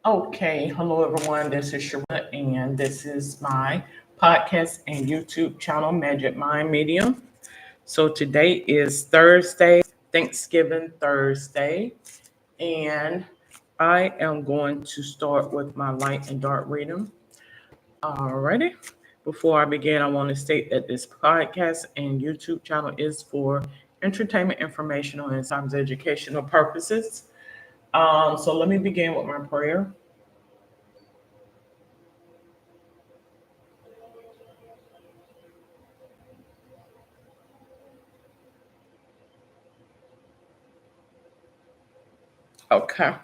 Okay, hello everyone. This is Sherelle, and this is my podcast and YouTube channel, Magic Mind Medium. So today is Thursday, Thanksgiving Thursday, and I am going to start with my light and dark reading. Alrighty. Before I begin, I want to state that this podcast and YouTube channel is for entertainment, informational, and sometimes educational purposes. So let me begin with my prayer. Okay.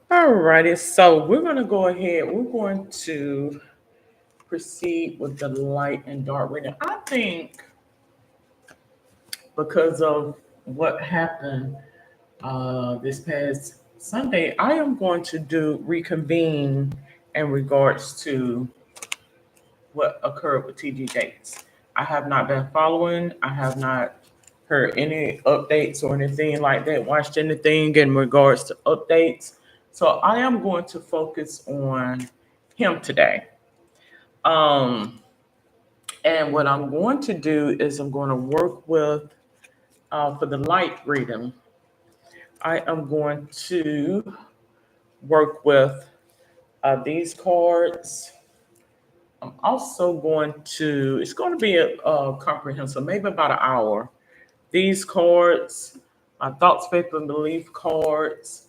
Alrighty, so we're going to go ahead. We're going to proceed with the light and dark reading. I think because of what happened this past Sunday, I am going to do reconvene in regards to what occurred with TG Jakes. I have not been following. I have not heard any updates or anything like that, watched anything in regards to updates. So I am going to focus on him today. Um, and what I'm going to do is I'm going to work with, for the light reading, I am going to work with these cards. I'm also going to, it's going to be a comprehensive, maybe about an hour. These cards, my thoughts, faith, and belief cards.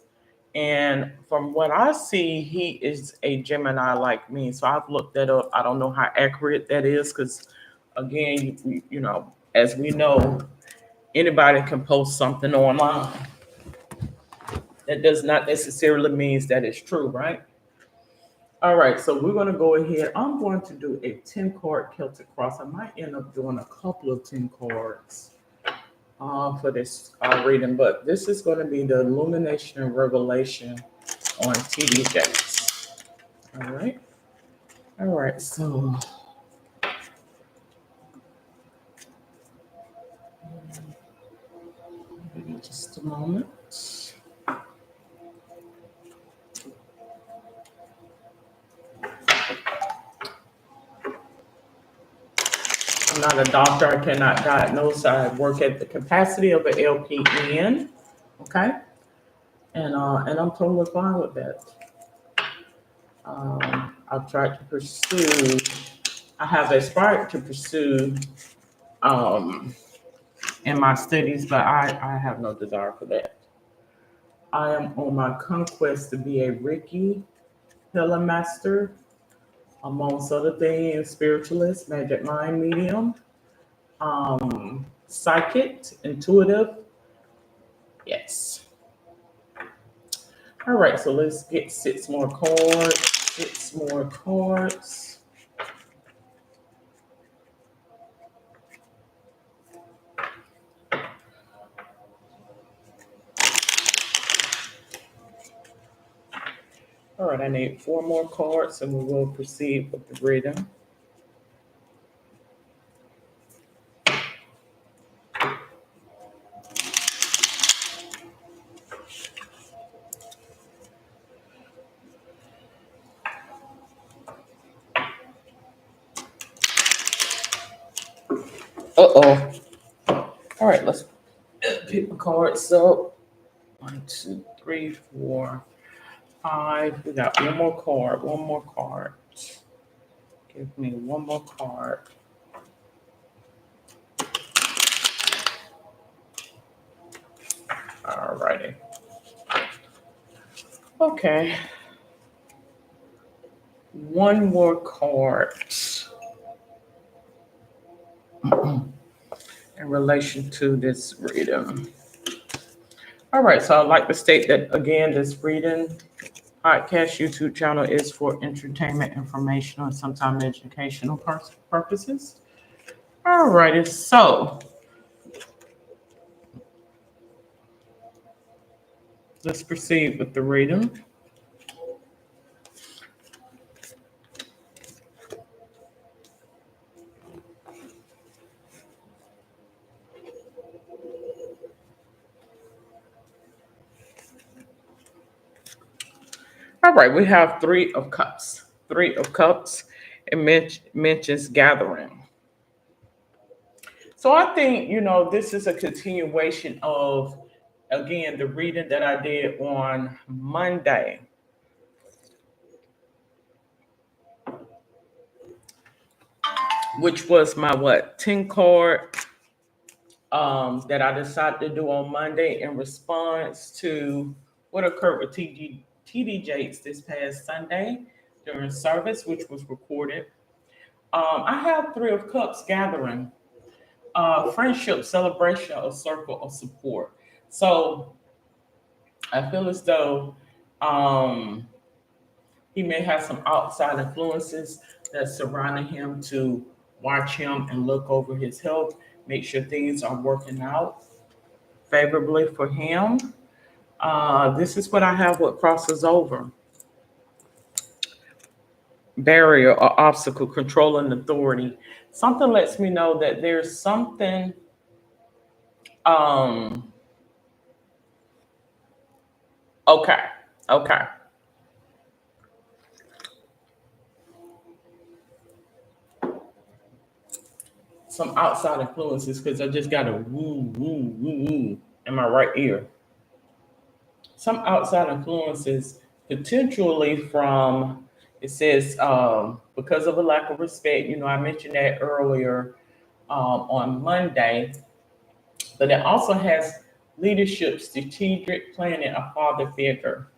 And from what I see, he is a Gemini like me. So I've looked that up. I don't know how accurate that is because, again, as we know, anybody can post something online. That does not necessarily mean that it's true, right? All right, so we're going to go ahead. I'm going to do a 10 card Celtic cross. I might end up doing a couple of 10 cards for this reading, but this is going to be the Illumination and Revelation on TDJs. All right. All right. So give me just a moment. I'm not a doctor. I cannot diagnose. I work at the capacity of an LPN. Okay. And I'm totally fine with that. I've tried to pursue. I have aspired to pursue um, in my studies, but I have no desire for that. I am on my conquest to be a Reiki healer master, amongst other things, spiritualist, magic mind medium, psychic, intuitive. Yes. All right, so let's get six more cards. Six more cards. All right, I need four more cards and we will proceed with the reading. Uh-oh. All right, let's pick the cards up. 1, 2, 3, 4, 5. We got one more card. One more card. Give me one more card. All righty. Okay. One more card in relation to this reading. All right, so I'd like to state that again, this reading podcast YouTube channel is for entertainment, informational, and sometimes educational purposes. All righty, so let's proceed with the reading. All right, we have Three of Cups. Three of Cups. It mentions gathering. So I think, this is a continuation of, again, the reading that I did on Monday, which was my what, 10 card that I decided to do on Monday in response to what occurred with TD Jakes this past Sunday during service, which was recorded. I have Three of Cups gathering, friendship, celebration, a circle of support. So I feel as though um, he may have some outside influences that surrounding him to watch him and look over his health, make sure things are working out favorably for him. This is what I have what crosses over: barrier or obstacle, control and authority. Something lets me know that there's something um okay, okay. Some outside influences because I just got a woo woo woo woo in my right ear. Some outside influences, potentially from, it says, because of a lack of respect. I mentioned that earlier on Monday, but it also has leadership, strategic planning, a father figure.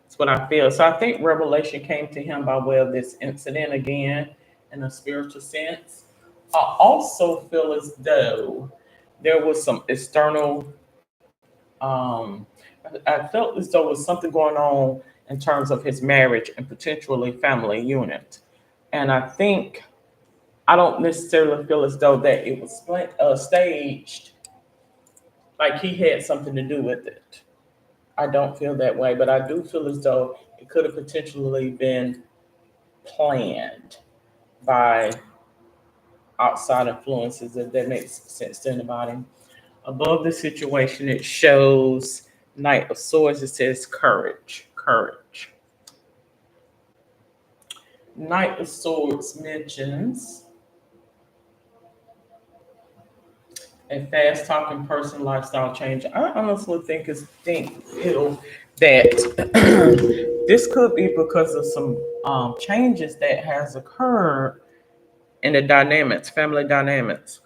That's what I feel. So I think revelation came to him by way of this incident again in a spiritual sense. I also feel as though there was some external, um, I felt as though there was something going on in terms of his marriage and potentially family unit. And I don't necessarily feel as though that it was staged, like he had something to do with it. I don't feel that way, but I do feel as though it could have potentially been planned by outside influences, if that makes sense to anybody. Above the situation, it shows Knight of Swords. It says courage, courage. Knight of Swords mentions a fast talking person, lifestyle change. I honestly think it'll that this could be because of some changes that has occurred in the dynamics, family dynamics.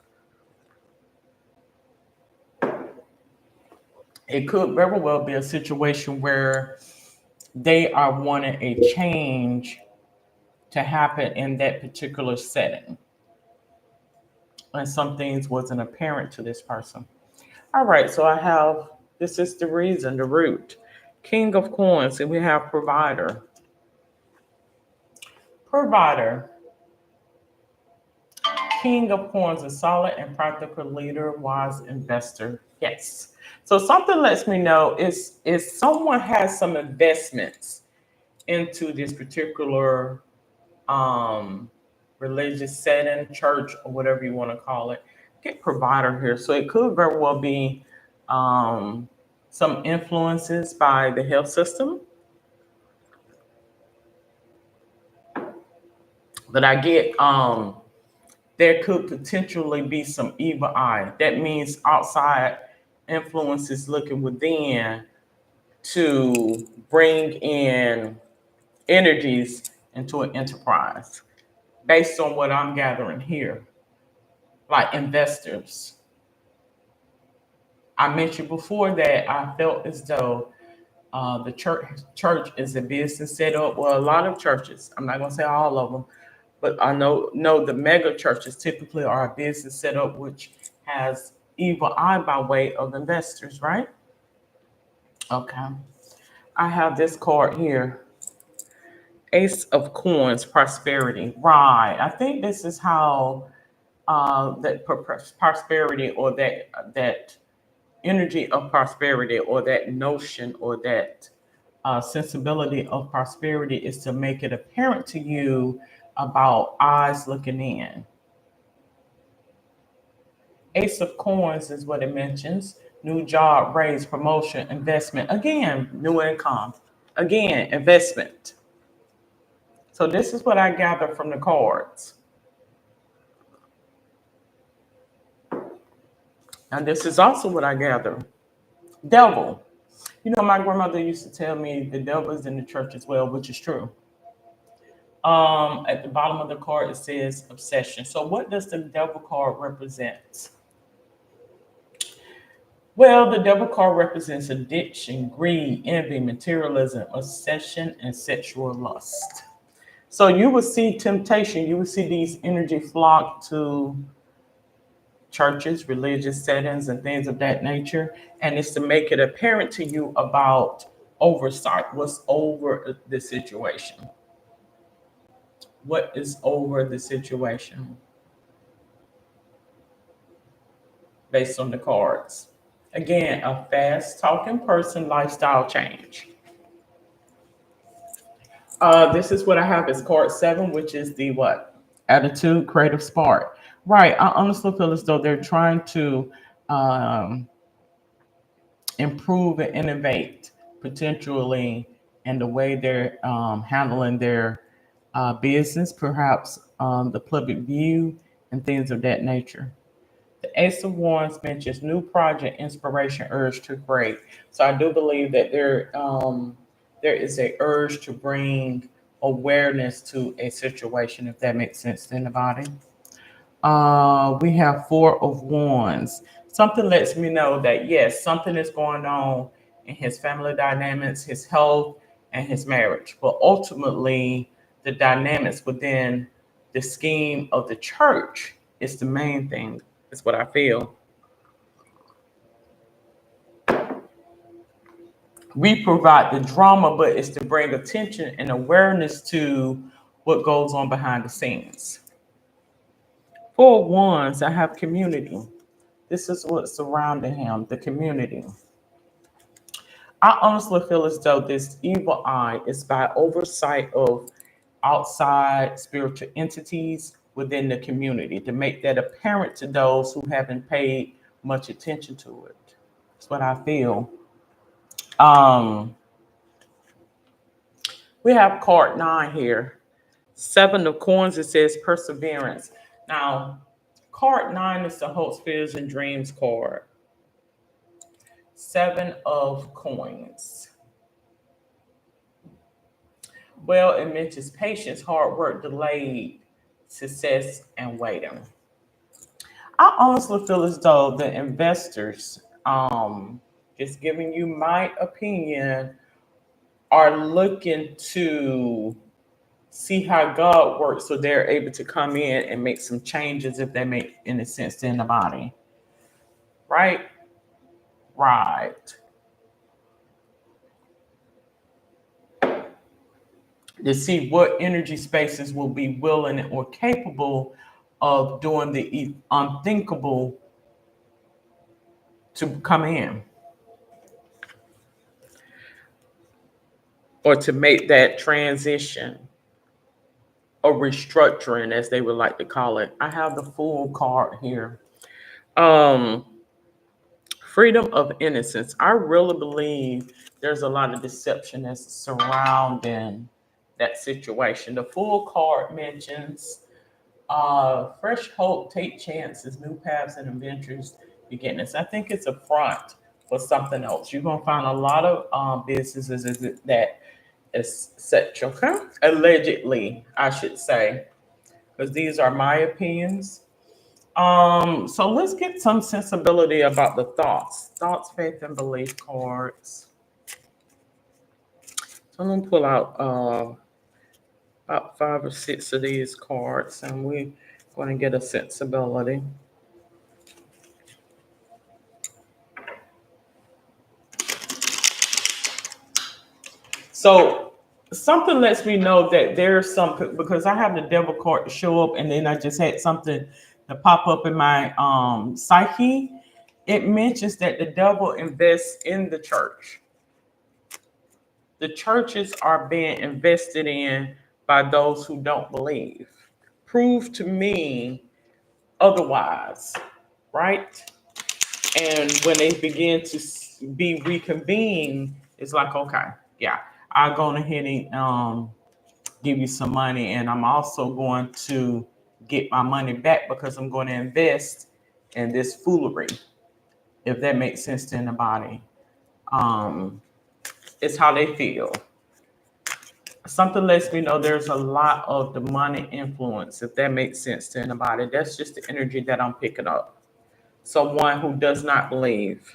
It could very well be a situation where they are wanting a change to happen in that particular setting, and some things wasn't apparent to this person. All right, so I have, this is the reason, the root. King of Coins, and we have provider. Provider. King of Coins, a solid and practical leader, wise investor. Yes. So something lets me know is someone has some investments into this particular um religious setting, church, or whatever you want to call it. Get provider here. So it could very well be um some influences by the health system. But I get there could potentially be some evil eye. That means outside influences looking within to bring in energies into an enterprise based on what I'm gathering here, like investors. I mentioned before that I felt as though the church is a business setup. Well, a lot of churches, I'm not going to say all of them, but I know the mega churches typically are a business setup which has evil eye by way of investors, right? Okay. I have this card here, Ace of Coins, prosperity. Right. I think this is how that prosperity, or that energy of prosperity, or that notion, or that sensibility of prosperity is to make it apparent to you about eyes looking in. Ace of Coins is what it mentions. New job, raise, promotion, investment. Again, new income. Again, investment. So this is what I gather from the cards. And this is also what I gather. Devil. You know, my grandmother used to tell me the devil is in the church as well, which is true. At the bottom of the card, it says obsession. So what does the devil card represent? Well, the devil card represents addiction, greed, envy, materialism, obsession, and sexual lust. So you will see temptation. You will see these energy flock to churches, religious settings, and things of that nature. And it's to make it apparent to you about oversight. What's over the situation? What is over the situation based on the cards? Again, a fast talking person, lifestyle change. This is what I have as card 7, which is the what? Attitude, creative spark. Right. I honestly feel as though they're trying to um, improve and innovate potentially in the way they're handling their business, perhaps the public view, and things of that nature. The Ace of Wands mentions new project, inspiration, urge to create. So I do believe that there is a urge to bring awareness to a situation, if that makes sense to anybody. We have Four of Wands. Something lets me know that yes, something is going on in his family dynamics, his health, and his marriage. But ultimately, the dynamics within the scheme of the church is the main thing, is what I feel. We provide the drama, but it's to bring attention and awareness to what goes on behind the scenes. For ones, I have community. This is what's surrounding him, the community. I honestly feel as though this evil eye is by oversight of outside spiritual entities within the community to make that apparent to those who haven't paid much attention to it. That's what I feel. Um, we have card 9 here. 7 of coins, it says perseverance. Now, card 9 is the hopes, fears, and dreams card. 7 of coins. Well, it mentions patience, hard work, delayed success, and waiting. I honestly feel as though the investors, just giving you my opinion, are looking to see how God works so they're able to come in and make some changes if they make any sense to anybody. Right? Right. To see what energy spaces will be willing or capable of doing the unthinkable to come in or to make that transition or restructuring, as they would like to call it. I have the full card here. Um, Freedom of innocence. I really believe there's a lot of deception that's surrounding that situation. The full card mentions fresh hope, take chances, new paths and adventures, beginnings. I think it's a front for something else. You're gonna find a lot of businesses that is such, okay? Allegedly, I should say, because these are my opinions. So let's get some sensibility about the thoughts, faith, and belief cards. So I'm gonna pull out about 5 or 6 of these cards, and we're going to get a sensibility. So something lets me know that there's something, because I have the devil card to show up, and then I just had something to pop up in my psyche. It mentions that the devil invests in the church. The churches are being invested in by those who don't believe. Prove to me otherwise, right? And when they begin to be reconvened, it's like, okay, yeah, I'll go ahead and give you some money, and I'm also going to get my money back because I'm going to invest in this foolery, if that makes sense to anybody. Um, it's how they feel. Something lets me know there's a lot of demonic influence, if that makes sense to anybody. That's just the energy that I'm picking up. Someone who does not believe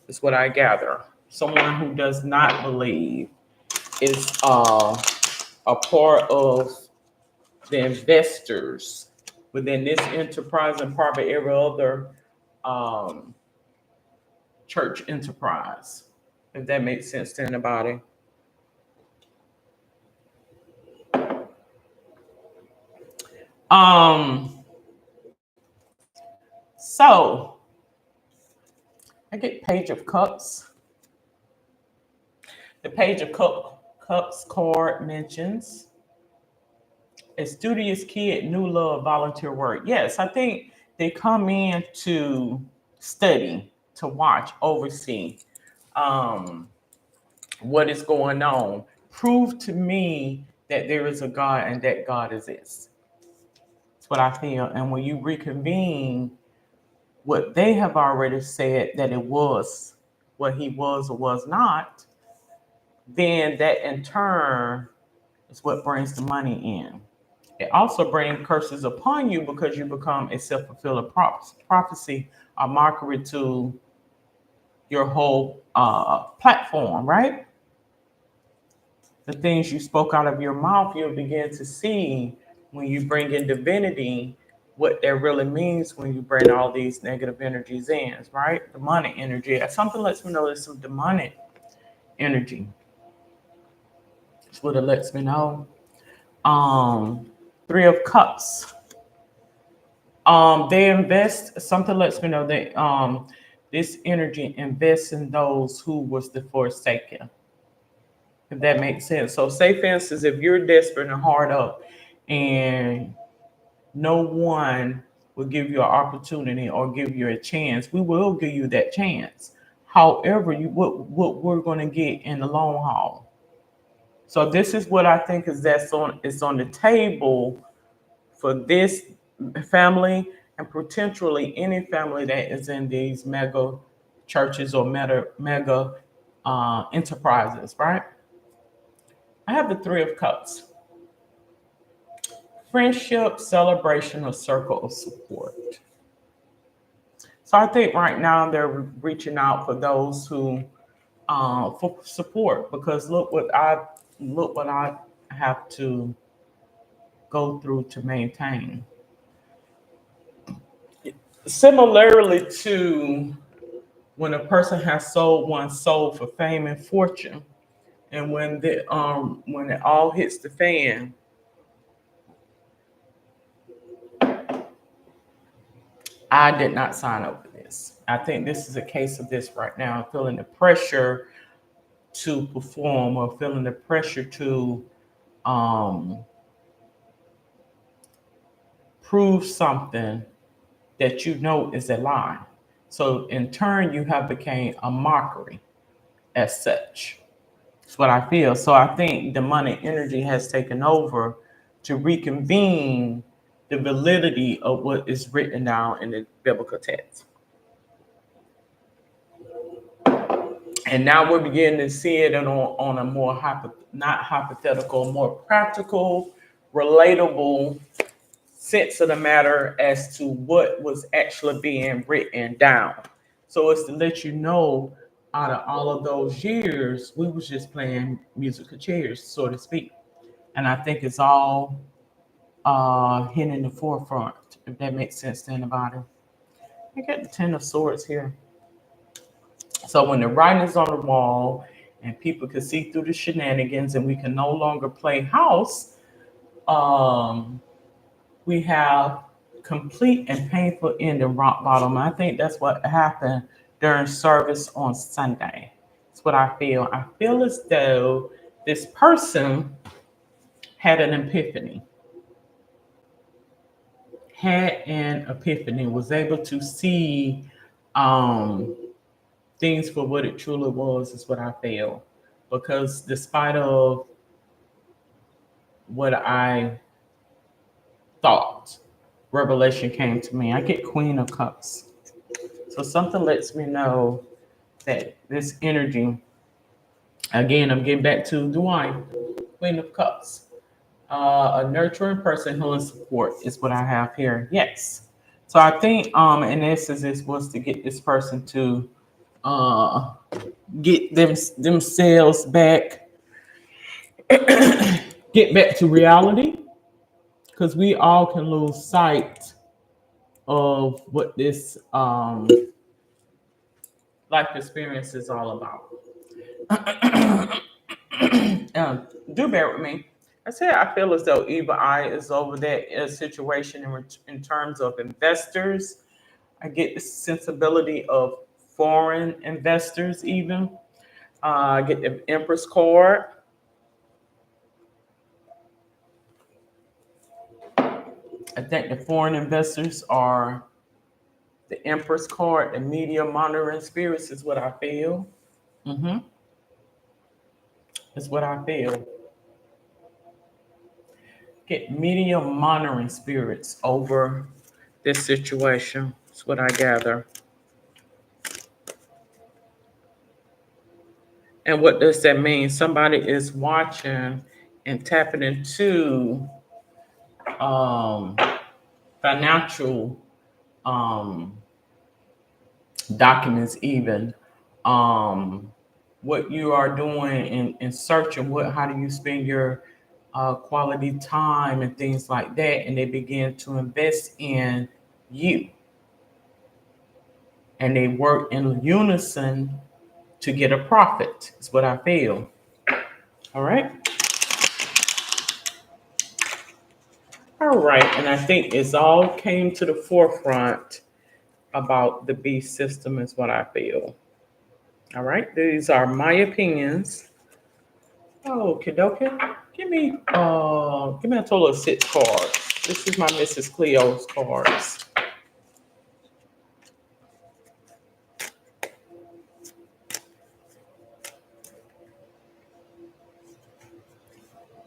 is what I gather. Someone who does not believe is a part of the investors within this enterprise and probably every other um, church enterprise, if that makes sense to anybody. Um, so I get Page of Cups. The Page of Cups card mentions a studious kid, new love, volunteer work. Yes, I think they come in to study, to watch, oversee um, what is going on. Prove to me that there is a God and that God exists. That's what I feel. And when you reconvene what they have already said that it was, what he was or was not, then that in turn is what brings the money in. It also brings curses upon you because you become a self-fulfilling prophecy, a mockery to your whole platform, right? The things you spoke out of your mouth, you'll begin to see when you bring in divinity what that really means when you bring all these negative energies in, right? Demonic energy. Something lets me know there's some demonic energy. That's what it lets me know. Three of Cups. They invest. Something lets me know that this energy invests in those who was the forsaken. If that makes sense. So, say for instance, if you're desperate and hard up, and no one will give you an opportunity or give you a chance, we will give you that chance. However, what we're going to get in the long haul. So this is what I think is on the table for this family and potentially any family that is in these mega churches or mega enterprises, right? I have the Three of Cups. Friendship, celebration, or circle of support. So I think right now they're reaching out for those who for support because look what I have to go through to maintain. Similarly to when a person has sold one's soul for fame and fortune, and when it all hits the fan, I did not sign up for this. I think this is a case of this right now, feeling the pressure to perform or feeling the pressure to um, prove something that you know is a lie. So in turn, you have become a mockery as such. That's what I feel. So I think demonic energy has taken over to reconvene the validity of what is written down in the biblical text. And now we're beginning to see it on a more not hypothetical, more practical, relatable sense of the matter as to what was actually being written down. So it's to let you know, out of all of those years, we was just playing musical chairs, so to speak. And I think it's all hitting in the forefront, if that makes sense to anybody. I got the Ten of Swords here. So when the writing is on the wall and people can see through the shenanigans and we can no longer play house, um, we have complete and painful end and rock bottom. I think that's what happened during service on Sunday. That's what I feel. I feel as though this person had an epiphany, was able to see um, things for what it truly was, is what I feel. because despite of what I thought, revelation came to me. I get Queen of Cups. So something lets me know that this energy, again, I'm getting back to Dwight, Queen of Cups. A nurturing person, healing support is what I have here. Yes. So I think in essence this was to get this person to uh get themselves back, get back to reality, because we all can lose sight of what this life experience is all about. Do bear with me. I said I feel as though evil eye is over that situation in terms of investors. I get the sensibility of foreign investors, even. I get the Empress card. I think the foreign investors are the Empress card. The media monitoring spirits is what I feel. Mm-hmm. Is what I feel. Get media monitoring spirits over this situation. That's what I gather. And what does that mean? Somebody is watching and tapping into um, financial um, documents, even what you are doing in searching. How do you spend your quality time and things like that? And they begin to invest in you, and they work in unison to get a profit. Is what I feel. All right. All right. And I think it's all came to the forefront about the beast system is what I feel. All right. These are my opinions. Oh, Kidoka. Give me a total of 6 cards. This is my Mrs. Cleo's cards.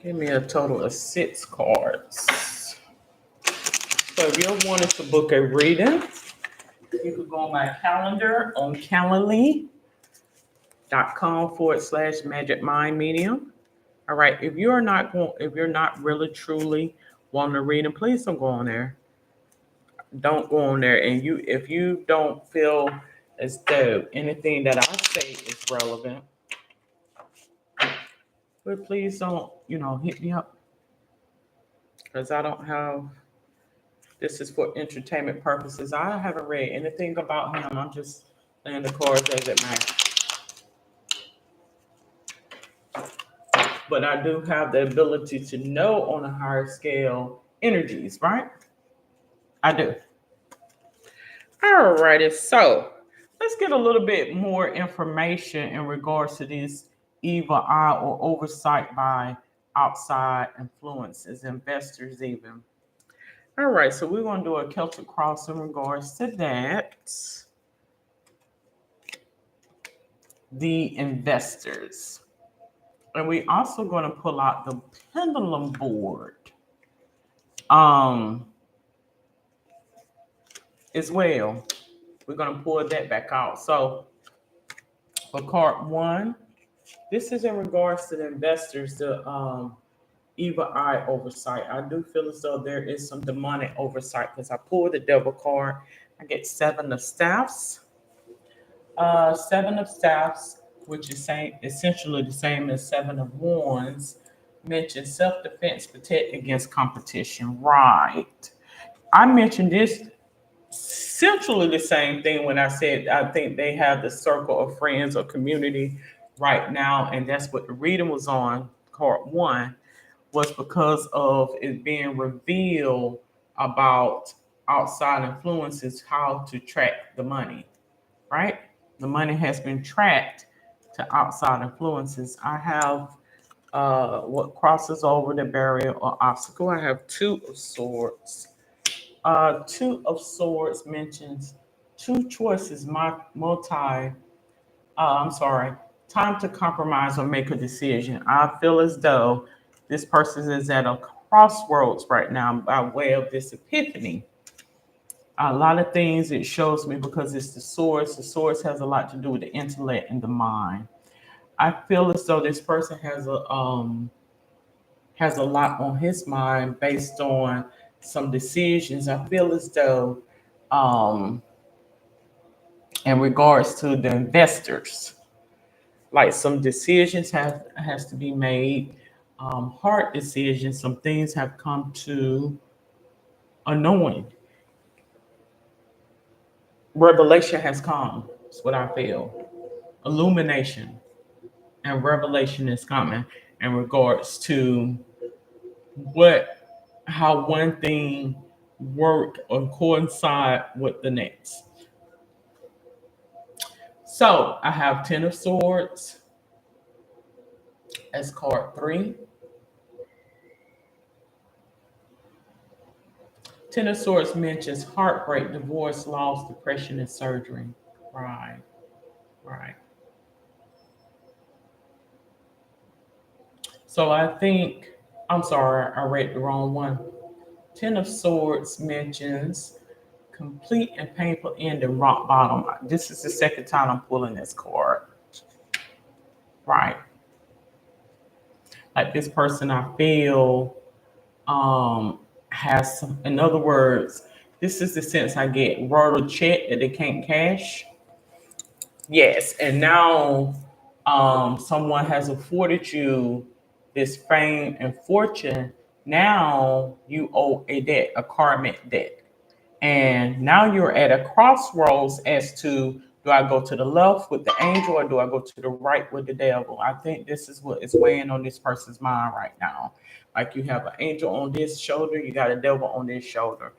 Give me a total of 6 cards. So if you're wanting to book a reading, you could go on my calendar on calendly.com/magic mind medium. All right. If you're not really truly wanting to read, and please don't go on there. Don't go on there. And if you don't feel as though anything that I say is relevant, but please don't, hit me up, because I don't have. This is for entertainment purposes. I haven't read anything about him. I'm just playing the cards as it may. But I do have the ability to know on a higher scale energies, right? I do. All righty. So let's get a little bit more information in regards to this evil eye or oversight by outside influences, investors, even. All right. So we're going to do a Celtic cross in regards to that. The investors. And we also going to pull out the pendulum board as well. We're going to pull that back out. So for card 1, this is in regards to the investors, the evil eye oversight. I do feel as though there is some demonic oversight, because I pulled the devil card. I get 7 of staffs. 7 of staffs, which is essentially the same as 7 of wands, mentioned self-defense, protect against competition. Right. I mentioned this essentially the same thing when I said I think they have the circle of friends or community right now, and that's what the reading was on. Card 1 was because of it being revealed about outside influences, how to track the money, right? The money has been tracked to outside influences. I have what crosses over the barrier or obstacle. I have 2 of swords. 2 of swords mentions 2 choices, I'm sorry, time to compromise or make a decision. I feel as though this person is at a crossroads right now by way of this epiphany. A lot of things it shows me because it's the source. The source has a lot to do with the intellect and the mind. I feel as though this person has a lot on his mind based on some decisions. I feel as though um, in regards to the investors, like some decisions have has to be made, hard decisions. Some things have come to a knowing. Revelation has come. That's what I feel. Illumination and revelation is coming in regards to what how one thing work or coincide with the next. So I have Ten of Swords as card three. Ten of Swords mentions heartbreak, divorce, loss, depression, and surgery. Right, right. So I think, I'm sorry, I read the wrong one. Ten of Swords mentions complete and painful end and rock bottom. This is the second time I'm pulling this card. Right. Like this person I feel has some, in other words, this is the sense I get, wrote a check that they can't cash. Yes, and now someone has afforded you this fame and fortune. Now you owe a debt, a karmic debt. And now you're at a crossroads as to, do I go to the left with the angel or do I go to the right with the devil? I think this is what is weighing on this person's mind right now. Like you have an angel on this shoulder, you got a devil on this shoulder.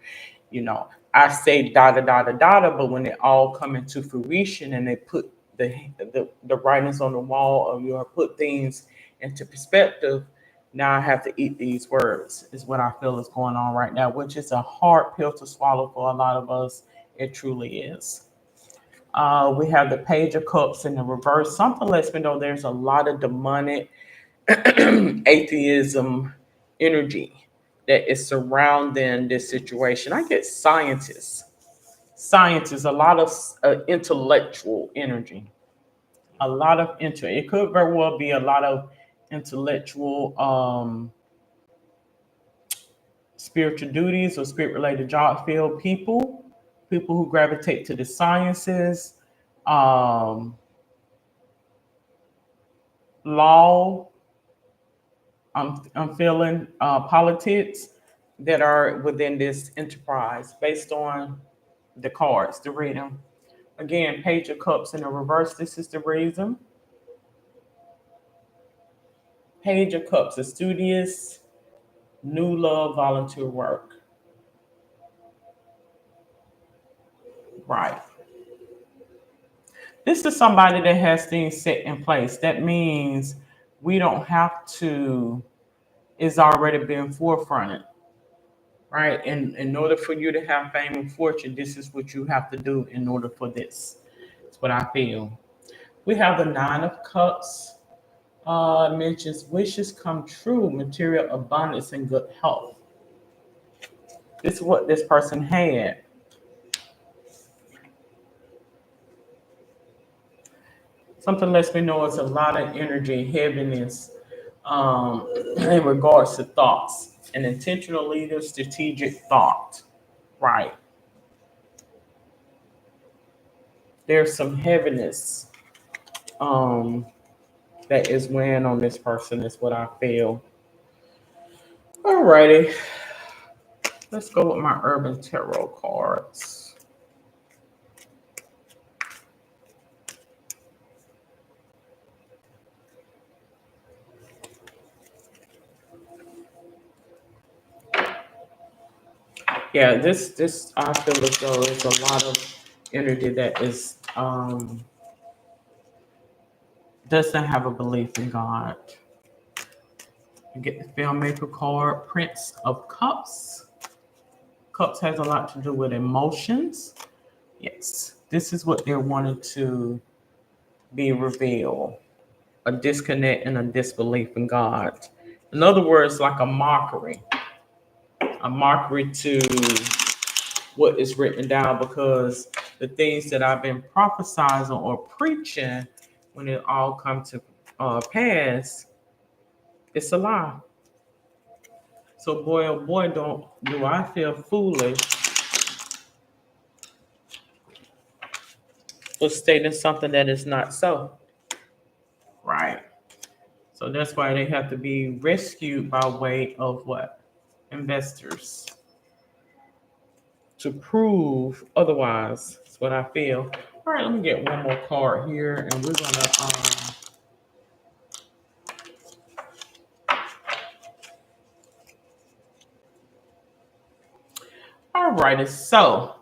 You know, I say da da da da da, but when it all come into fruition and they put the writings on the wall, or you put things into perspective, now I have to eat these words, is what I feel is going on right now, which is a hard pill to swallow for a lot of us. It truly is. We have the Page of Cups in the reverse. Something lets me know there's a lot of demonic atheism energy that is surrounding this situation. I get scientists, a lot of intellectual energy, a lot of it could very well be a lot of intellectual spiritual duties or spirit related job field people, people who gravitate to the sciences, um, law. I'm feeling politics that are within this enterprise based on the cards to read them. Again, Page of Cups in the reverse. This is the reason. Page of Cups, a studious, new love, volunteer work. Right. This is somebody that has things set in place. That means we don't have to, it's already been forefronted, right? And in order for you to have fame and fortune, this is what you have to do in order for this. That's what I feel. We have the Nine of Cups, mentions wishes come true, material abundance, and good health. This is what this person had. Something lets me know it's a lot of energy, heaviness, in regards to thoughts. An intentional leader, strategic thought. Right. There's some heaviness um, that is weighing on this person, is what I feel. Alrighty. Let's go with my Urban Tarot cards. Yeah, this I feel as though there's a lot of energy that is doesn't have a belief in God. You get the filmmaker card, Prince of Cups. Cups has a lot to do with emotions. Yes, this is what they're wanting to be revealed. a disconnect and a disbelief in God. In other words, like a mockery to what is written down, because the things that I've been prophesizing or preaching, when it all comes to pass, it's a lie. So boy, oh boy, do I feel foolish for stating something that is not so. Right. So that's why they have to be rescued by way of what? Investors. To prove otherwise. That's what I feel. All right, let me get one more card here, and we're gonna all righty. So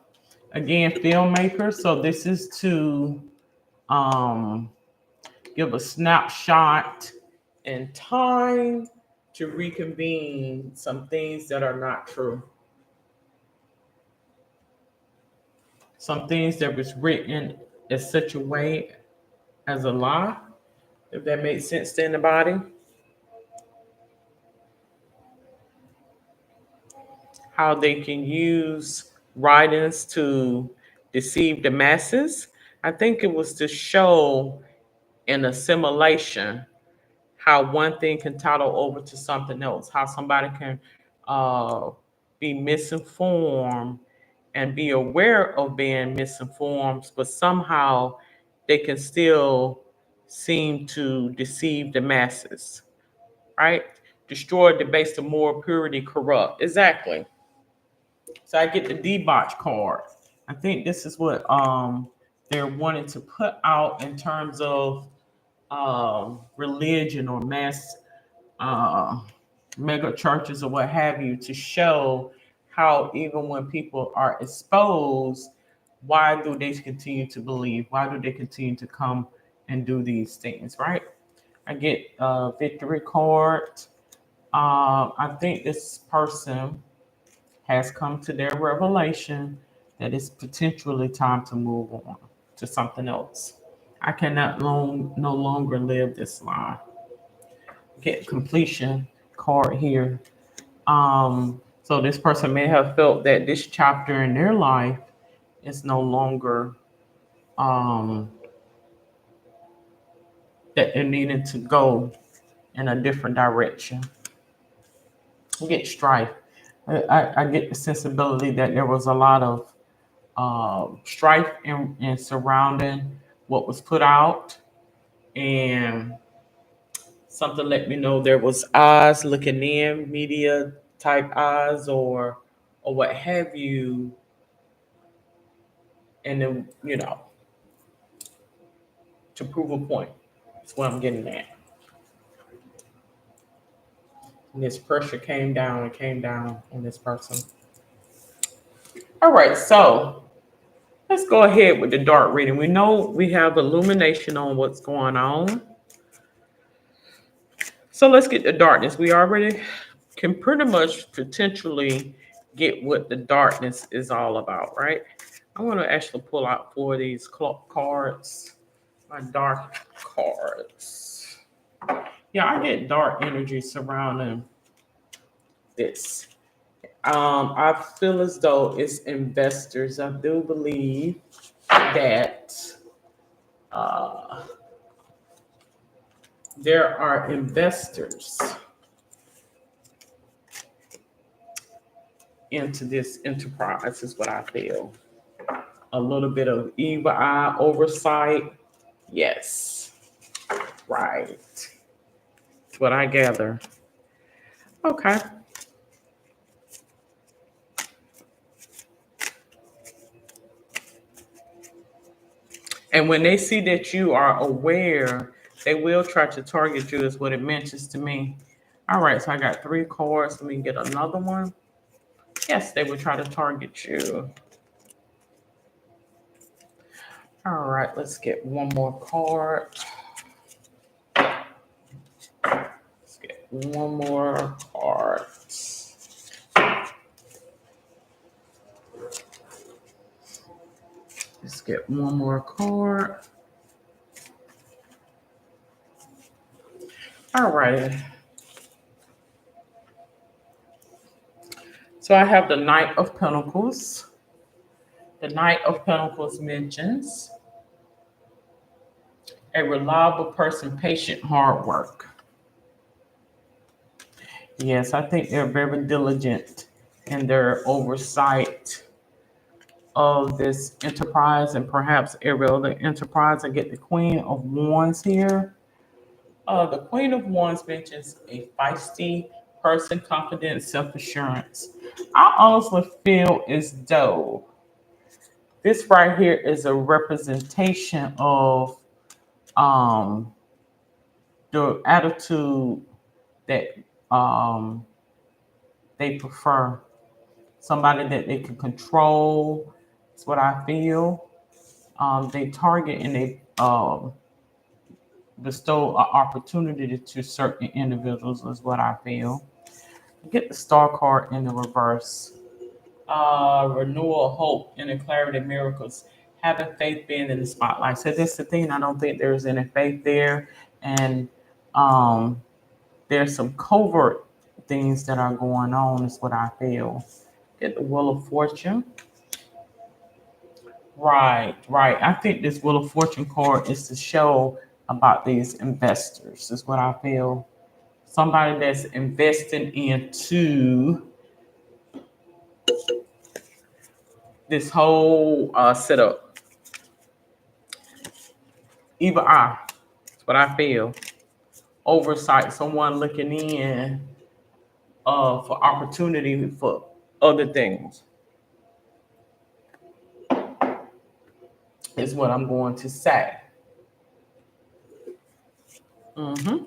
again, filmmaker. So this is to um give a snapshot in time to reconvene some things that are not true. Some things that was written in such a way as a lie, if that makes sense to anybody. How they can use writings to deceive the masses. I think it was to show an assimilation, how one thing can toggle over to something else, how somebody can uh, be misinformed and be aware of being misinformed, but somehow they can still seem to deceive the masses, right? Destroy, debase the moral purity, corrupt. Exactly. So I get the debauch card. I think this is what they're wanting to put out in terms of religion or mass uh, mega churches or what have you, to show how even when people are exposed, why do they continue to believe? Why do they continue to come and do these things, right? I get a victory card. I think this person has come to their revelation that it's potentially time to move on to something else. I cannot no longer live this life. Get completion card here. So this person may have felt that this chapter in their life is no longer um, that they're needing to go in a different direction. We get strife. I get the sensibility that there was a lot of strife in surrounding what was put out, and something let me know there was eyes looking in, media type eyes or what have you, and then to prove a point. That's what I'm getting at. And this pressure came down and came down on this person. All right, so let's go ahead with the dark reading. We know we have illumination on what's going on. So let's get the darkness. We already can pretty much potentially get what the darkness is all about, right? I want to actually pull out 4 of these cards, my dark cards. Yeah, I get dark energy surrounding this. I feel as though it's investors. I do believe that uh, there are investors into this enterprise, is what I feel. A little bit of evil eye oversight. Yes, right. That's what I gather. Okay. And when they see that you are aware, they will try to target you, is what it mentions to me. All right, so I got 3 cards. Let me get another one. Yes, they will try to target you. All right, let's get one more card. Let's get one more card. Let's get one more card. All right. So I have the Knight of Pentacles. The Knight of Pentacles mentions a reliable person, patient, hard work. Yes, I think they're very diligent in their oversight of this enterprise and perhaps every other enterprise. I get the Queen of Wands here. The Queen of Wands mentions a feisty person, confidence, self assurance. I honestly feel as though this right here is a representation of um, the attitude that um, they prefer. Somebody that they can control. That's what I feel. They target and they bestow an opportunity to certain individuals, is what I feel. Get the Star card in the reverse. Renewal, hope, inner clarity, miracles. Having faith, being in the spotlight. So that's the thing. I don't think there's any faith there, and um, there's some covert things that are going on. Is what I feel. Get the Wheel of Fortune. Right, right. I think this Wheel of Fortune card is to show about these investors. Is what I feel. Somebody that's investing into this whole setup. Either I. That's what I feel. Oversight. Someone looking in for opportunity for other things. Is what I'm going to say. hmm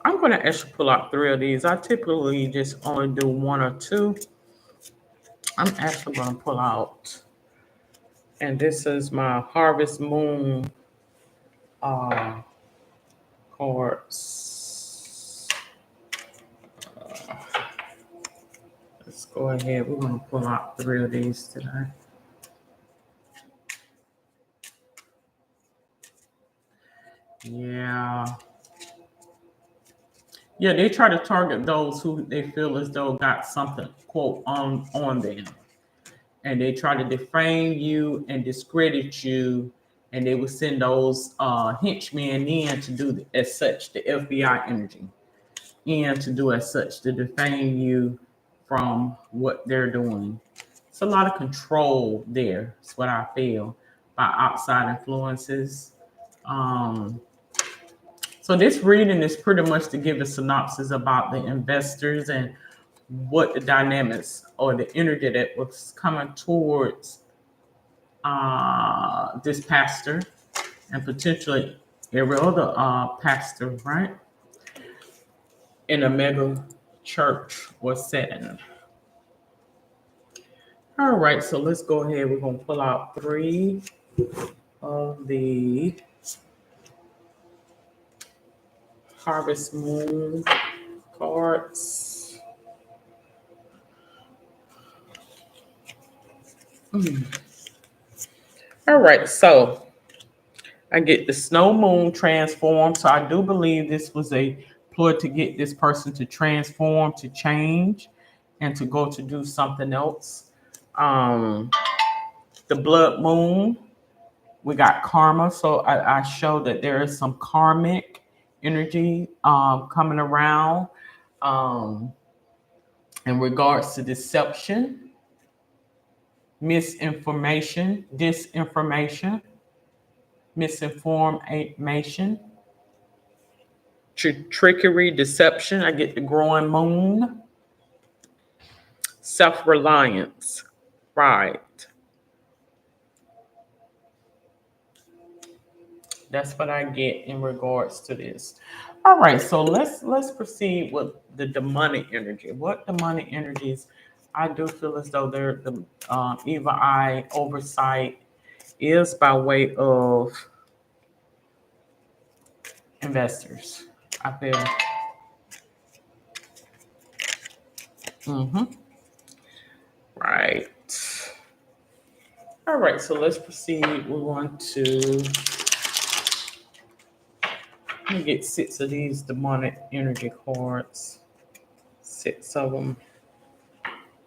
I'm going to actually pull out three of these. I typically just only do one or two. I'm actually going to pull out, and this is my Harvest Moon uh, cards. Let's go ahead. We're going to pull out three of these today. Yeah. Yeah, they try to target those who they feel as though got something, quote, on them. And they try to defame you and discredit you. And they will send those henchmen in to do as such, the FBI energy, in to do as such, to defame you from what they're doing. It's a lot of control there. That's what I feel by outside influences. Um, so this reading is pretty much to give a synopsis about the investors and what the dynamics or the energy that was coming towards this pastor and potentially every other pastor, right, in a mega church or setting. All right, so let's go ahead. We're going to pull out three of the Harvest Moon cards. All right, so I get the Snow Moon transform. So I do believe this was a ploy to get this person to transform, to change, and to go to do something else. Um, the Blood Moon, we got karma. So I show that there is some karmic energy coming around um, in regards to deception, misinformation, disinformation, misinformation, trickery, deception. I get the growing moon, self-reliance. Right. That's what I get in regards to this. All right, so let's proceed with the demonic energy. What demonic energies? I do feel as though they're the evil eye oversight is by way of investors. I feel. Mm-hmm. Right. All right, so let's proceed. We want to Let me get 6 of these demonic energy cards. 6 of them.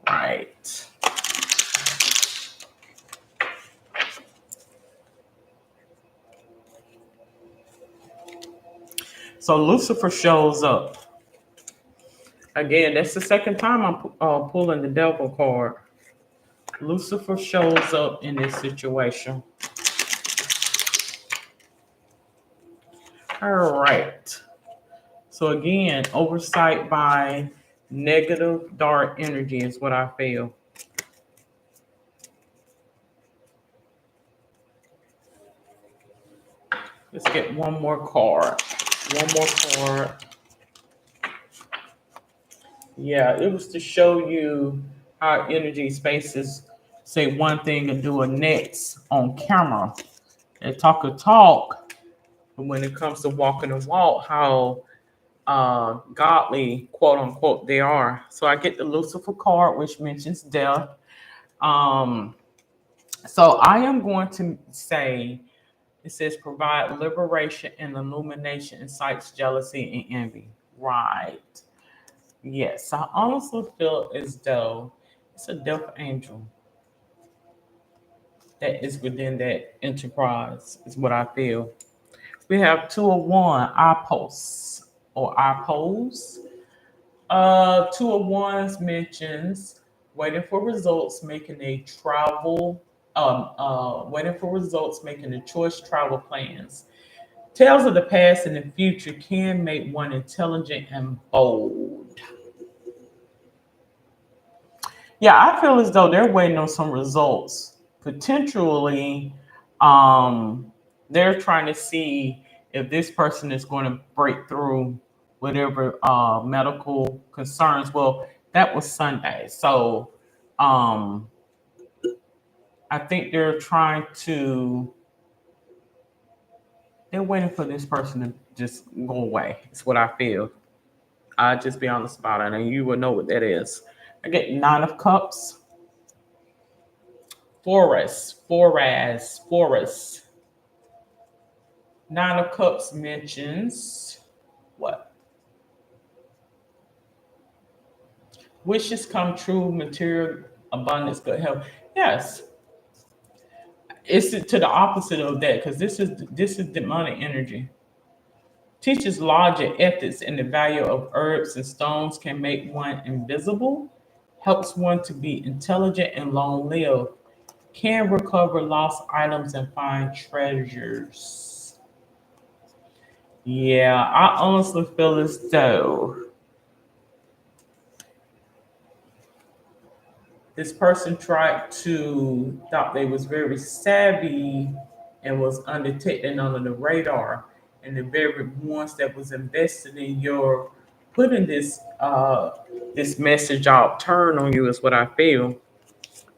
Right. So Lucifer shows up. Again, that's the second time I'm pulling the devil card. Lucifer shows up in this situation. All right. So again, oversight by negative dark energy is what I feel. Let's get one more card. One more card. Yeah, it was to show you how energy spaces say one thing and do a next on camera. They talk a talk, but when it comes to walking the walk, how godly, quote unquote, they are. So I get the Lucifer card, which mentions death. So I am going to say, it says provide liberation and illumination, incites jealousy and envy. Right. Yes, I honestly feel as though it's a death angel that is within that enterprise, is what I feel. We have 201 IPOS or IPOS. 201s mentions waiting for results, making a travel, waiting for results, making a choice travel plans. Tales of the past and the future can make one intelligent and bold. Yeah, I feel as though they're waiting on some results. Potentially, um, they're trying to see if this person is going to break through whatever medical concerns. Well, that was Sunday. So um, I think they're waiting for this person to just go away. It's what I feel. I'll just be honest about it, and you will know what that is. I get 9 of Cups. Forest. 9 of Cups mentions what? Wishes come true, material abundance, good health. Yes, it's to the opposite of that because this is demonic energy. Teaches logic, ethics, and the value of herbs and stones can make one invisible. Helps one to be intelligent and long lived. Can recover lost items and find treasures. Yeah, I honestly feel as though this person thought they was very savvy and was undetected and under the radar. And the very ones that was invested in your putting this message out turn on you is what I feel.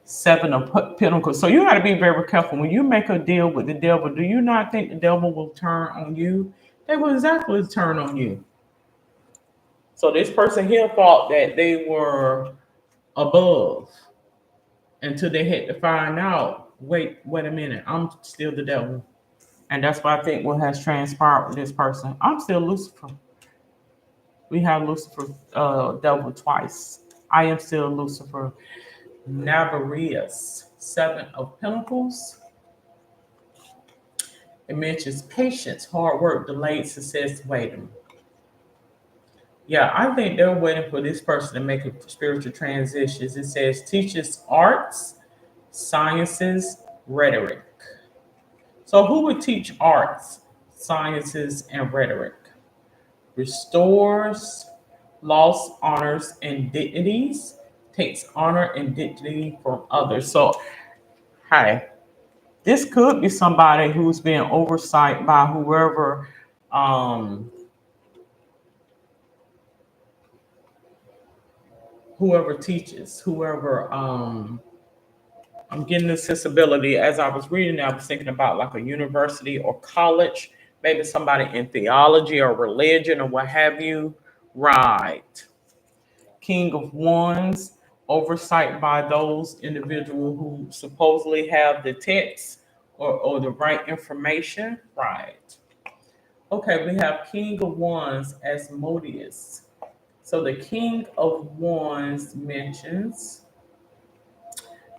7 of Pentacles. So you got to be very careful when you make a deal with the devil. Do you not think the devil will turn on you? They will exactly turn on you. So this person here thought that they were above until they had to find out. Wait a minute, I'm still the devil, and that's what I think what has transpired with this person. I'm still Lucifer. We have Lucifer, devil twice. I am still Lucifer. Navarius, 7 of Pentacles. It mentions patience, hard work, delayed success, waiting. Yeah, I think they're waiting for this person to make a spiritual transition. It says teaches arts, sciences, rhetoric. So who would teach arts, sciences, and rhetoric? Restores lost honors and dignities, takes honor and dignity from others. So, hi, this could be somebody who's being oversight by um, whoever teaches, whoever I'm getting this sensibility as I was reading. I was thinking about like a university or college, maybe somebody in theology or religion or what have you. Right. King of Wands, oversight by those individuals who supposedly have the text or the right information. Right. Okay, we have King of Wands as Modius. So the King of Wands mentions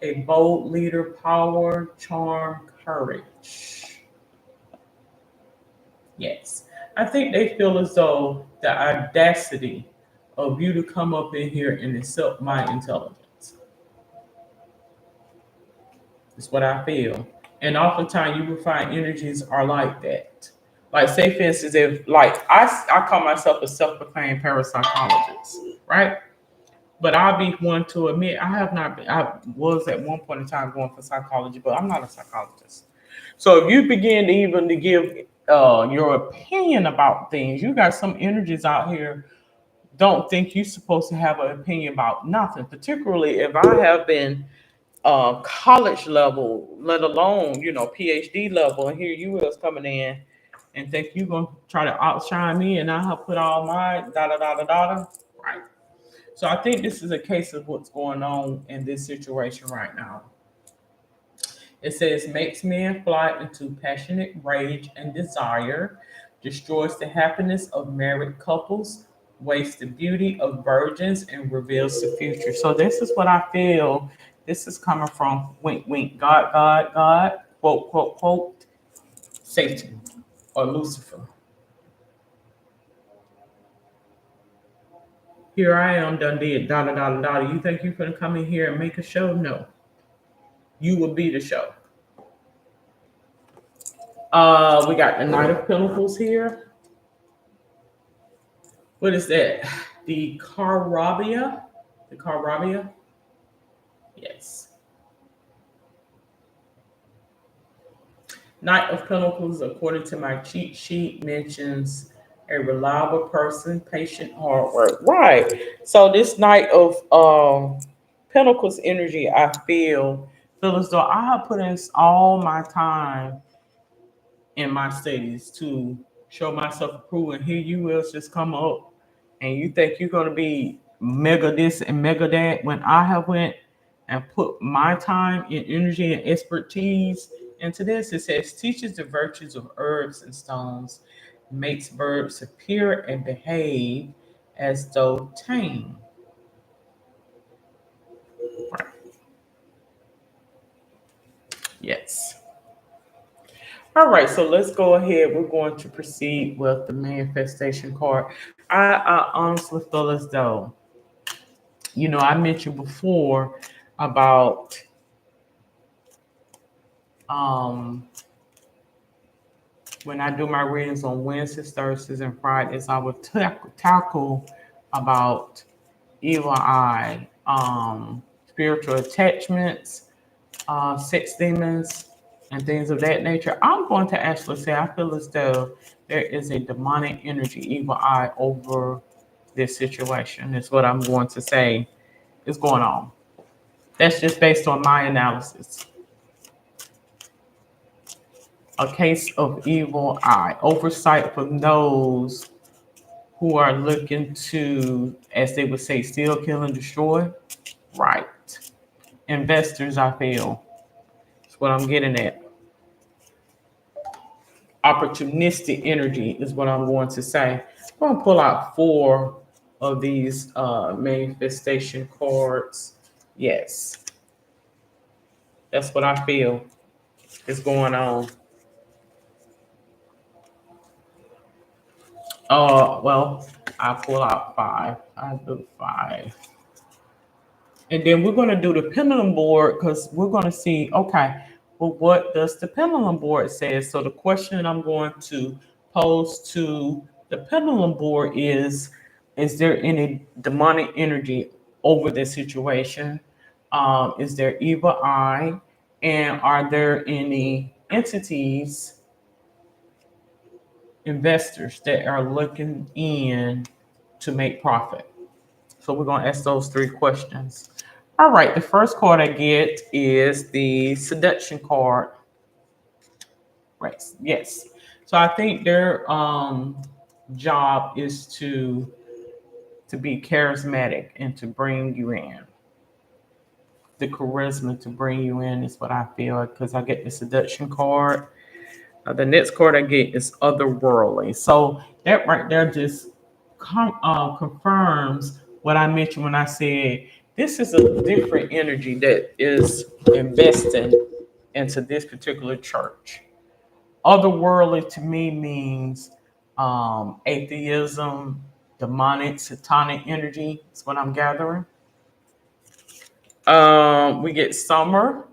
a bold leader, power, charm, courage. Yes. I think they feel as though the audacity of you to come up in here and insult my intelligence is what I feel. And oftentimes you will find energies are like that. Like say for instance, if like I call myself a self-proclaimed parapsychologist, right? But I'll be one to admit I have not been, I was at one point in time going for psychology, but I'm not a psychologist. So if you begin to even to give your opinion about things, you got some energies out here don't think you're supposed to have an opinion about nothing, particularly if I have been college level, let alone, PhD level, and here you is coming in and think you're gonna try to outshine me and I have put all my da da da da da. Right. So I think this is a case of what's going on in this situation right now. It says makes men fly into passionate rage and desire, destroys the happiness of married couples, wastes the beauty of virgins, and reveals the future. So this is what I feel. This is coming from wink, wink, God, God, God, quote, quote, quote, Satan or Lucifer. Here I am, done did, da da da da da. You think you can come in here and make a show? No, you will be the show. We got the Knight of Pentacles here. What is that? The Carabia. The Carabia. Yes. Knight of Pentacles, according to my cheat sheet, mentions a reliable person, patient, hard work. Right. So this Knight of Pentacles energy, I feel as though I have put in all my time in my studies to show myself approval. And here you will just come up and you think you're gonna be mega this and mega that when I have went and put my time and energy and expertise into this. It says teaches the virtues of herbs and stones, makes birds appear and behave as though tame. Yes. All right, so let's go ahead. We're going to proceed with the manifestation card. I honestly feel as though, I mentioned before about um, when I do my readings on Wednesdays, Thursdays, and Fridays, I would tackle about evil eye, spiritual attachments, sex demons, and things of that nature. I'm going to actually say I feel as though there is a demonic energy, evil eye over this situation. Is what I'm going to say is going on. That's just based on my analysis. A case of evil eye, oversight from those who are looking to, as they would say, steal, kill, and destroy. Right. Investors, I feel. That's what I'm getting at. Opportunistic energy is what I'm going to say. I'm going to pull out 4 of these manifestation cards. Yes, that's what I feel is going on. Well, I pull out 5. I do 5. And then we're going to do the pendulum board because we're going to see, okay, well, what does the pendulum board say? So the question I'm going to pose to the pendulum board is there any demonic energy over this situation? Is there evil eye? And are there any entities, investors that are looking in to make profit? So we're going to ask those 3 questions. All right, the first card I get is the seduction card. Right, yes. So I think their job is to be charismatic and to bring you in. The charisma to bring you in is what I feel because I get the seduction card. The next card I get is otherworldly. So that right there just confirms what I mentioned when I said this is a different energy that is investing into this particular church. Otherworldly to me means atheism, demonic, satanic energy. Is what I'm gathering. We get summer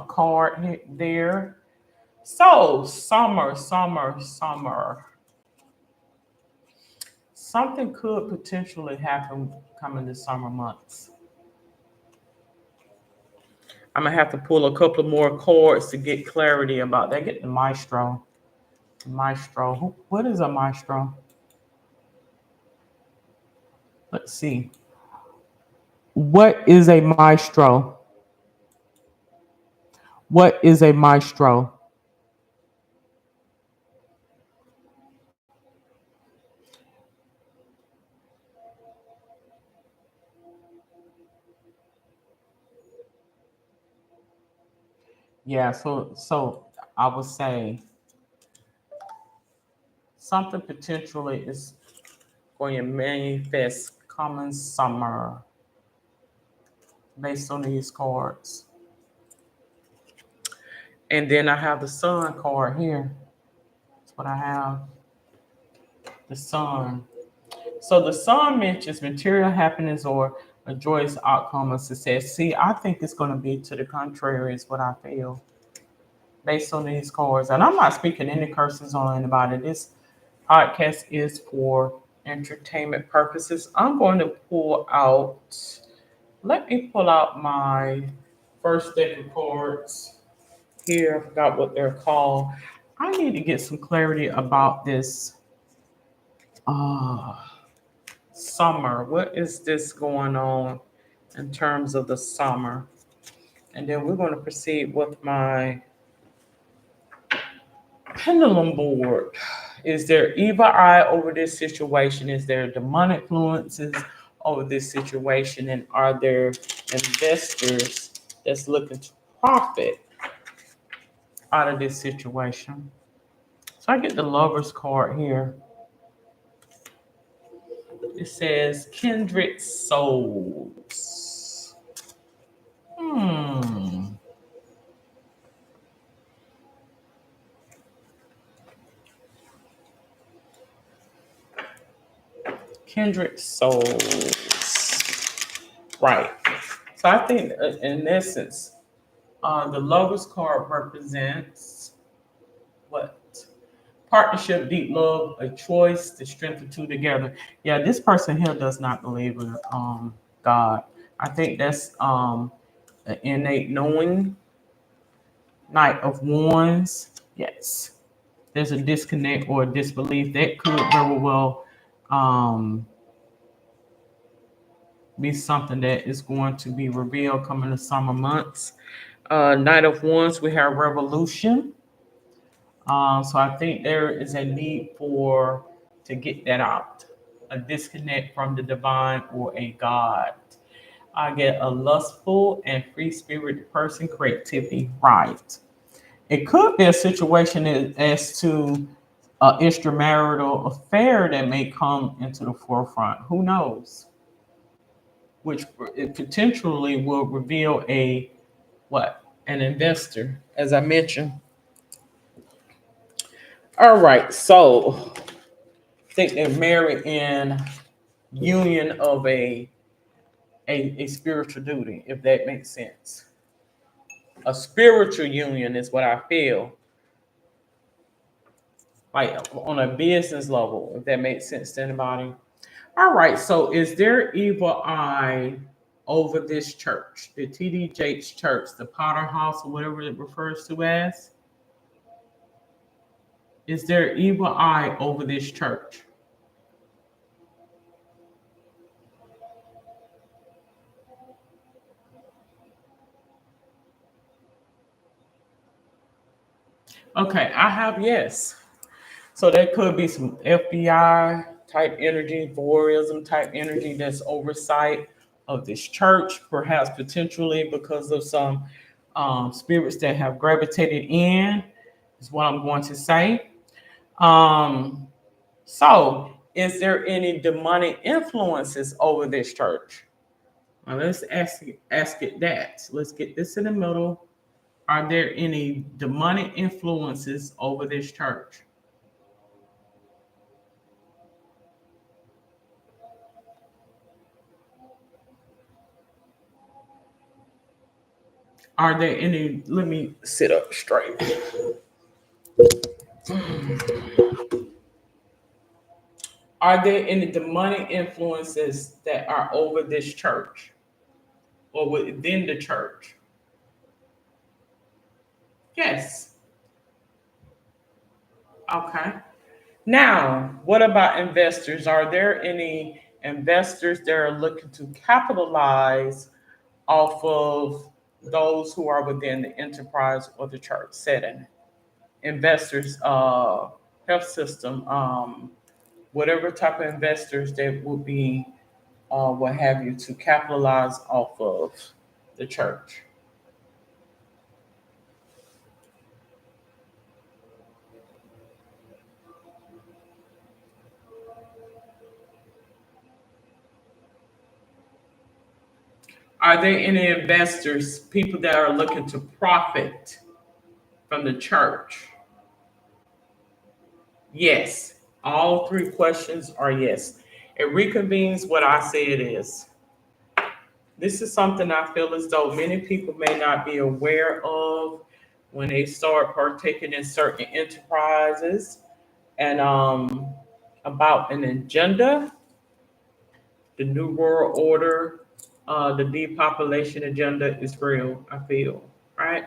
card there. So summer. Something could potentially happen coming the summer months. I'm gonna have to pull a couple more cards to get clarity about that. Get the maestro. Maestro. What is a maestro? Let's see. What is a maestro? What is a maestro? Yeah, so I would say something potentially is going to manifest coming summer based on these cards. And then I have the sun card here. That's what I have. The sun. So the sun mentions material happiness or a joyous outcome of success. See, I think it's going to be to the contrary, is what I feel based on these cards. And I'm not speaking any curses on anybody. This podcast is for entertainment purposes. I'm going to let me pull out my first deck of cards here. I forgot what they're called. I need to get some clarity about this uh, summer. What is this going on in terms of the summer? And then we're going to proceed with my pendulum board. Is there evil eye over this situation? Is there demonic influences over this situation? And are there investors that's looking to profit out of this situation? So I get the Lover's card here. It says kindred souls. Hmm. Kindred souls. Right. So I think, in essence, the Lover's card represents what? Partnership, deep love, a choice, the strength of two together. Yeah, this person here does not believe in God. I think that's an innate knowing. Knight of Wands. Yes. There's a disconnect or a disbelief that could very well um, be something that is going to be revealed coming the summer months. Knight of Wands, we have revolution. So I think there is a need to get that out, a disconnect from the divine or a God. I get a lustful and free spirited person, creativity, right. It could be a situation as to an extramarital affair that may come into the forefront. Who knows? Which it potentially will reveal a what? An investor, as I mentioned. All right, so I think they're married in union of a spiritual duty, if that makes sense. A spiritual union is what I feel, like on a business level, if that makes sense to anybody. All right, so is there evil eye over this church, the TDJ's church, the Potter House, or whatever it refers to as? Is there evil eye over this church? Okay, I have yes. So there could be some FBI type energy, voyeurism type energy that's oversight of this church, perhaps potentially because of some spirits that have gravitated in, is what I'm going to say. Um, so, is there any demonic influences over this church? Now let's ask it that. Let's get this in the middle. Are there any demonic influences over this church? Are there any? Let me sit up straight. Are there any demonic influences that are over this church or within the church? Yes. Okay. Now, what about investors? Are there any investors that are looking to capitalize off of those who are within the enterprise or the church setting? Investors, health system, whatever type of investors that would be, what have you, to capitalize off of the church. Are there any investors, people that are looking to profit from the church? Yes. All three questions are yes. It reconvenes what I say it is. This is something I feel as though many people may not be aware of when they start partaking in certain enterprises and about an agenda, the New World Order, the depopulation agenda is real, I feel, right?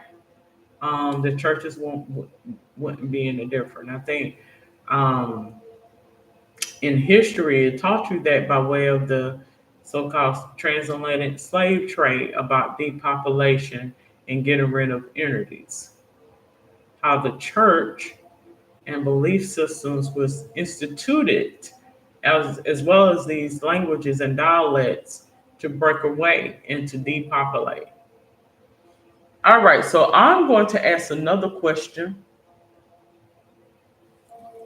The churches wouldn't be any different. I think um, in history, it taught you that by way of the so-called transatlantic slave trade about depopulation and getting rid of entities. How the church and belief systems was instituted as well as these languages and dialects to break away and to depopulate. All right, so I'm going to ask another question,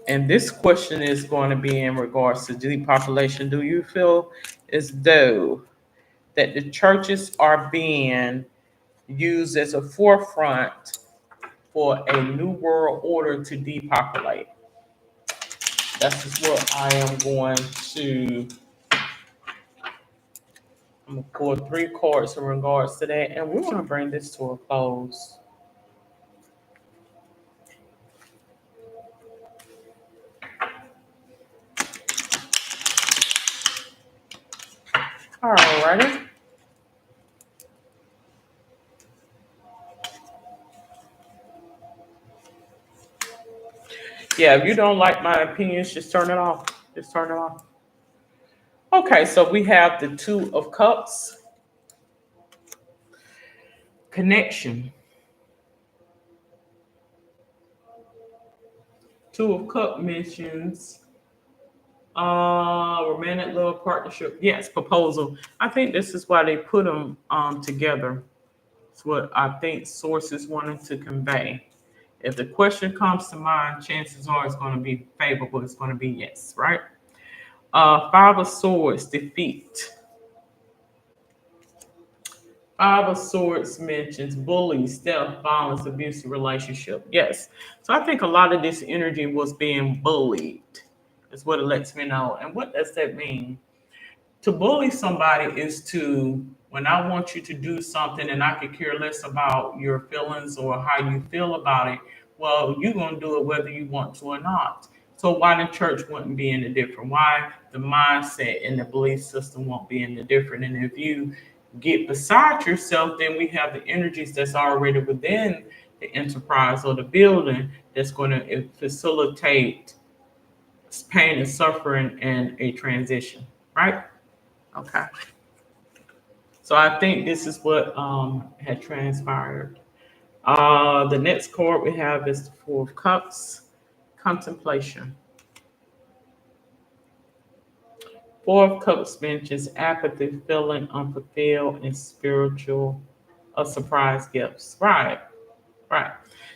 and this question is going to be in regards to depopulation. Do you feel as though that the churches are being used as a forefront for a new world order to depopulate? That's just what I am going to. I'm gonna pull three cards in regards to that, and we're gonna bring this to a close. All righty. Yeah, if you don't like my opinions, just turn it off. Just turn it off. Okay, so we have the Two of Cups connection. Two of Cup mentions romantic love partnership. Yes, proposal. I think this is why they put them together. It's what I think sources wanted to convey. If the question comes to mind, chances are it's going to be favorable. It's going to be yes, right? Five of Swords, defeat. Five of Swords mentions bullies, theft, violence, abusive relationship. Yes. So I think a lot of this energy was being bullied, is what it lets me know. And what does that mean? To bully somebody is to, when I want you to do something and I could care less about your feelings or how you feel about it, well, you're going to do it whether you want to or not. So why the church wouldn't be any different? Why the mindset and the belief system won't be any different? And if you get beside yourself, then we have the energies that's already within the enterprise or the building that's going to facilitate pain and suffering and a transition, right? Okay. So I think this is what had transpired. The next card we have is the Four of Cups, contemplation. Four of Cups mentions apathy, feeling unfulfilled, and spiritual of surprise gifts. Right, right.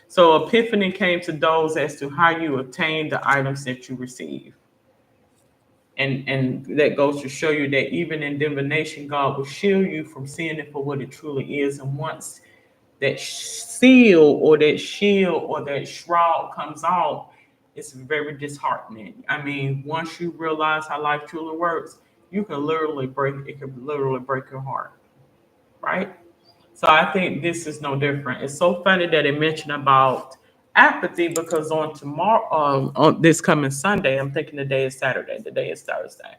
So epiphany came to those as to how you obtain the items that you receive. And that goes to show you that even in divination, God will shield you from seeing it for what it truly is. And once that seal or that shield or that shroud comes off, it's very disheartening. I mean, once you realize how life truly works, you can literally break it can literally break your heart, right? So I think this is no different. It's so funny that it mentioned about apathy because on tomorrow, on this coming Sunday, I'm thinking the day is Saturday. The day is Thursday.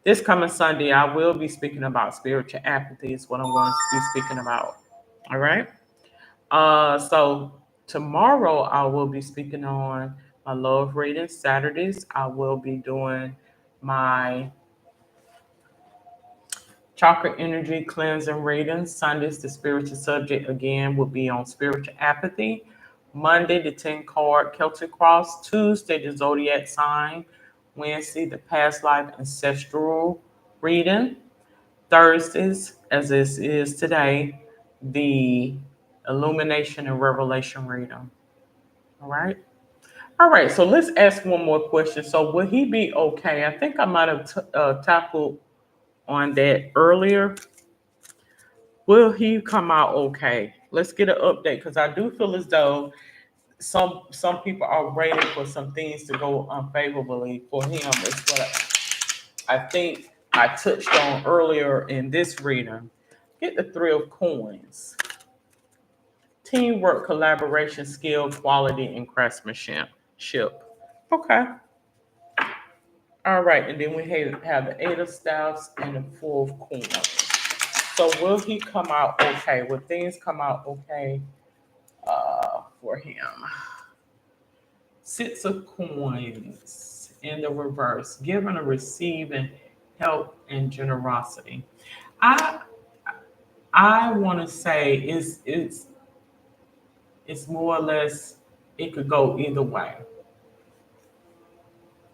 This coming Sunday, I will be speaking about spiritual apathy. Is what I'm going to be speaking about. All right. So tomorrow I will be speaking on my love reading. Saturdays I will be doing my chakra energy cleansing readings. Sundays the spiritual subject again will be on spiritual apathy. Monday the 10 card Celtic cross. Tuesday the zodiac sign. Wednesday the past life ancestral reading. Thursdays, as this is today, the illumination and revelation reading. All right. All right. So let's ask one more question. So will he be okay? I think I might have tackled on that earlier. Will he come out okay? Let's get an update because I do feel as though some people are waiting for some things to go unfavorably for him. Is what I think I touched on earlier in this reading. Get the three of coins. Teamwork, collaboration, skill, quality, and craftsmanship. Okay. All right. And then we have the eight of staffs and the four of coins. So will he come out okay? Will things come out okay for him? Six of coins in the reverse, giving or receiving help and generosity. I I want to say it's more or less it could go either way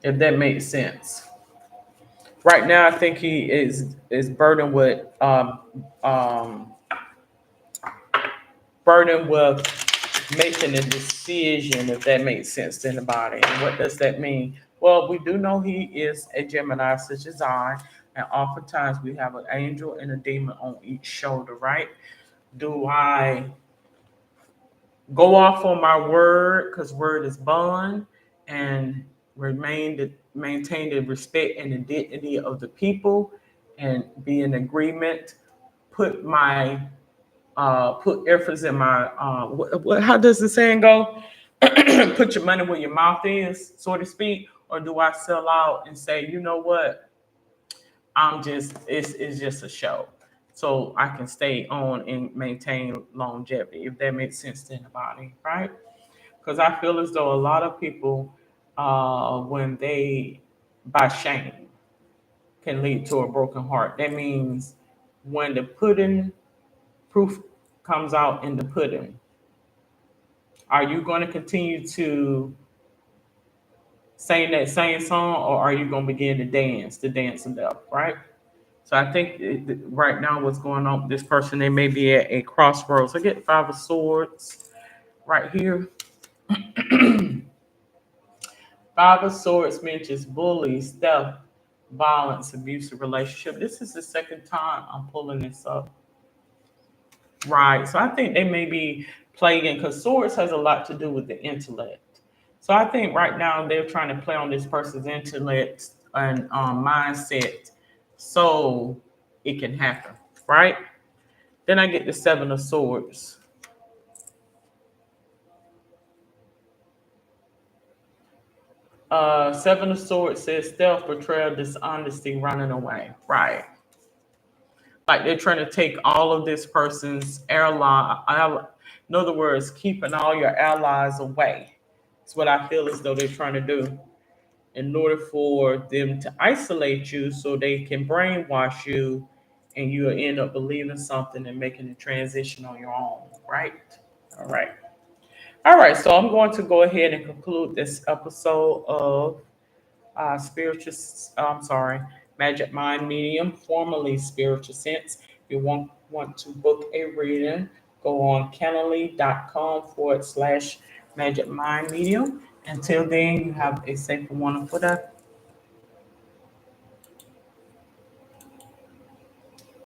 if that makes sense. Right now, I think he is um burdened with making a decision if that makes sense to anybody. And what does that mean? Well, we do know he is a Gemini, such as I, and oftentimes we have an angel and a demon on each shoulder, right? Do I go off on my word because word is bond and maintain the respect and the dignity of the people and be in agreement, put my put efforts in my how does the saying go? Put your money where your mouth is, so to speak, or do I sell out and say, you know what, it's just a show, so I can stay on and maintain longevity, if that makes sense to anybody, right? Because I feel as though a lot of people, when they by shame, can lead to a broken heart. That means when the pudding proof comes out in the pudding, are you going to continue to sing that same song, or are you going to begin to dance the dance of death, right? So I think right now what's going on with this person, they may be at a crossroads. I get five of swords right here. Five of swords mentions bullies, theft, violence, abusive relationship. This is the second time I'm pulling this up. Right. So I think they may be playing because swords has a lot to do with the intellect. So I think right now they're trying to play on this person's intellect and mindset so it can happen. Right. Then I get the seven of swords. Seven of swords says stealth, betrayal, dishonesty, running away. Right. Like they're trying to take all of this person's in other words, keeping all your allies away. It's what I feel as though they're trying to do in order for them to isolate you so they can brainwash you and you'll end up believing something and making the transition on your own, right? All right. All right, so I'm going to go ahead and conclude this episode of I'm sorry, Magic Mind Medium, formerly Spiritual Sense. If you want want to book a reading, go on calendly.com/Magic Mind Medium. Until then, you have a safe and wonderful day.